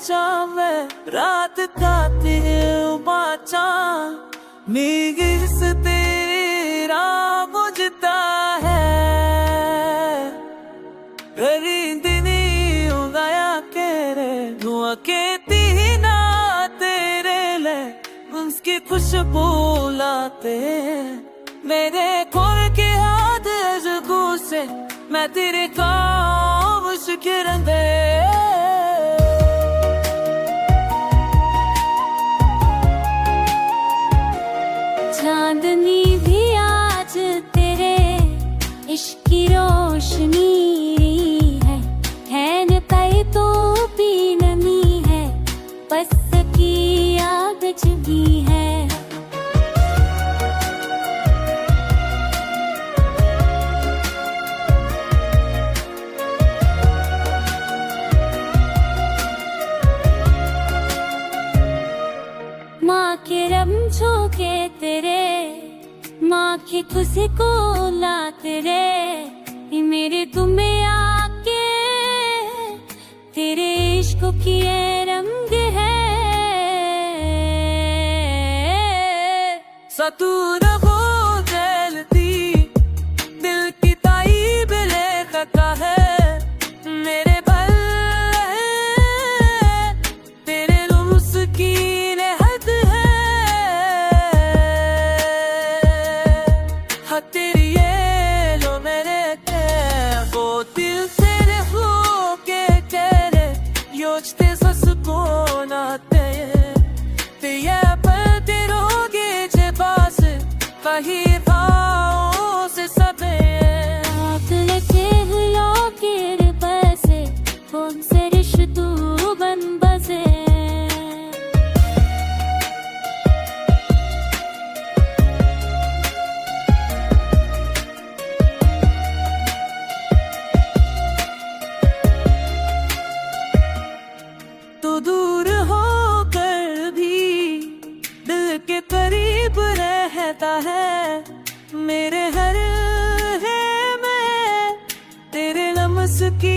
जावे रात का बाचा निगिस तेरा बुझता है गरीदनी उगाया केरे धुआं के तीना तेरे ले उसकी खुशबू लाते मेरे खोल के हाथ जुगू से मैं तेरे काम शुक्र दे चांदनी भी आज तेरे इश्क की रोशनी है न पाए तो भी नमी है बस की आग जगी है माँ के रमझों के तेरे माँ की खुशी को ला तेरे मेरे तुम्हें आके तेरे इश्क की ये रंग है सतूर हो जलती दिल की ताई बिले खका है मेरे बल तेरे लुम्स की तेरी ये लो मेरे ते वो दिल तेरे हो के तेरे योचते ससुकोना ते ये पर तेरोगे जे पास कहीं भाव से सबे आप लगे हुआ के बसे कौन से रिश्तू बन बसे तो दूर होकर भी दिल के करीब रहता है मेरे हर है मैं तेरे लम्स की